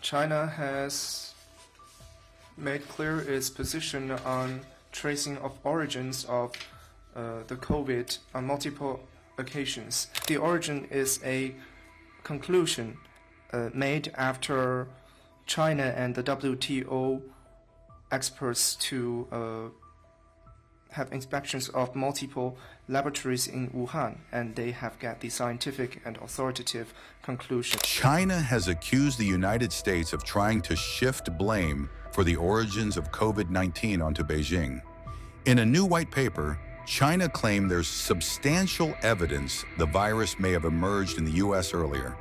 China has made clear its position on tracing of origins of the COVID on multiple occasions. The origin is a conclusion made after China and the WTO experts to have inspections of multiple laboratories in Wuhan, and they have got the scientific and authoritative conclusion. China has accused the United States of trying to shift blame for the origins of COVID-19 onto Beijing. In a new white paper, China claimed there's substantial evidence the virus may have emerged in the U.S. earlier.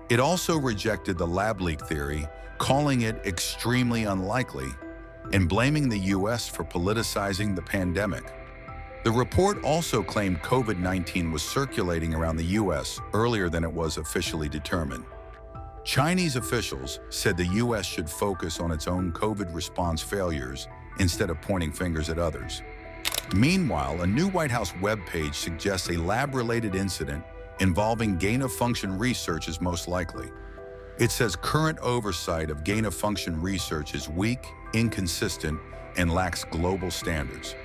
It also rejected the lab leak theory, calling it extremely unlikely, and blaming the U.S. for politicizing the pandemic. The report also claimed COVID-19 was circulating around the U.S. earlier than it was officially determined. Chinese officials said the U.S. should focus on its own COVID response failures instead of pointing fingers at others. Meanwhile, a new White House webpage suggests a lab-related incident involving gain-of-function research is most likely. It says current oversight of gain-of-function research is weak, inconsistent, and lacks global standards.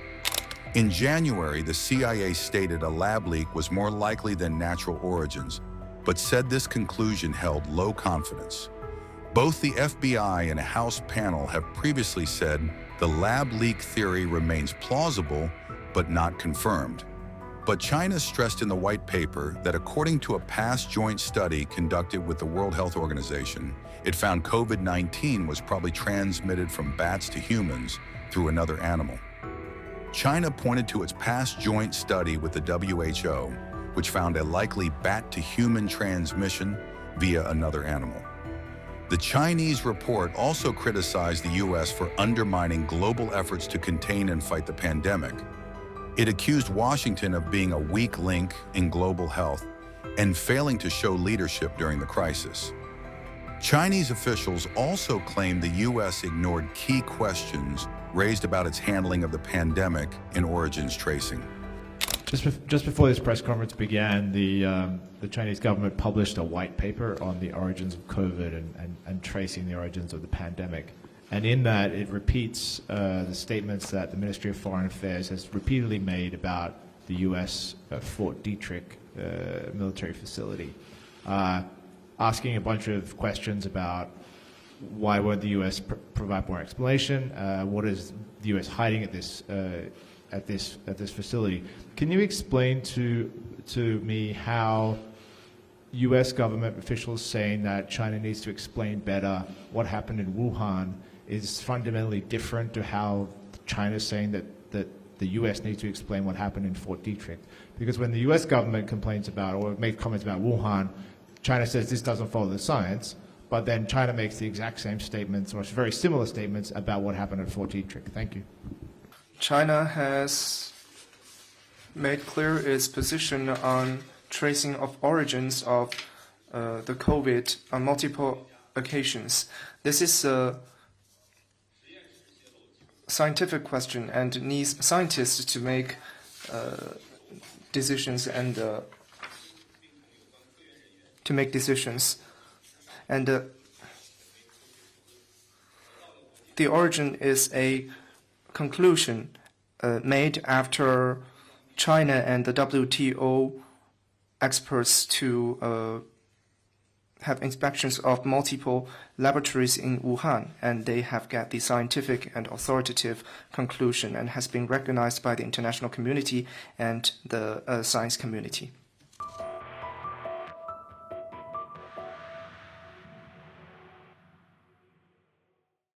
In January, the CIA stated a lab leak was more likely than natural origins, but said this conclusion held low confidence. Both the FBI and a House panel have previously said the lab leak theory remains plausible, but not confirmed. But China stressed in the white paper that according to a past joint study conducted with the World Health Organization, it found COVID-19 was probably transmitted from bats to humans through another animal. China pointed to its past joint study with the WHO, which found a likely bat-to-human transmission via another animal. The Chinese report also criticized the U.S. for undermining global efforts to contain and fight the pandemic. It accused Washington of being a weak link in global health and failing to show leadership during the crisis. Chinese officials also claimed the U.S. ignored key questions raised about its handling of the pandemic and origins tracing. Just before this press conference began, the Chinese government published a white paper on the origins of COVID and tracing the origins of the pandemic. And in that, it repeats the statements that the Ministry of Foreign Affairs has repeatedly made about the U.S. Fort Detrick military facility, asking a bunch of questions about why won't the U.S. provide more explanation? What is the U.S. hiding at this facility? Can you explain to me how U.S. government officials saying that China needs to explain better what happened in Wuhan is fundamentally different to how China is saying that the U.S. needs to explain what happened in Fort Detrick? Because when the U.S. government complains about or makes comments about Wuhan, China says this doesn't follow the science, but then China makes the exact same statements or very similar statements about what happened at Fort Detrick. Thank you. China has made clear its position on tracing of origins of the COVID on multiple occasions. This is a scientific question and needs scientists to make decisions and to make decisions. And the origin is a conclusion made after China and the WTO experts to have inspections of multiple laboratories in Wuhan, and they have got the scientific and authoritative conclusion and has been recognized by the international community and the science community.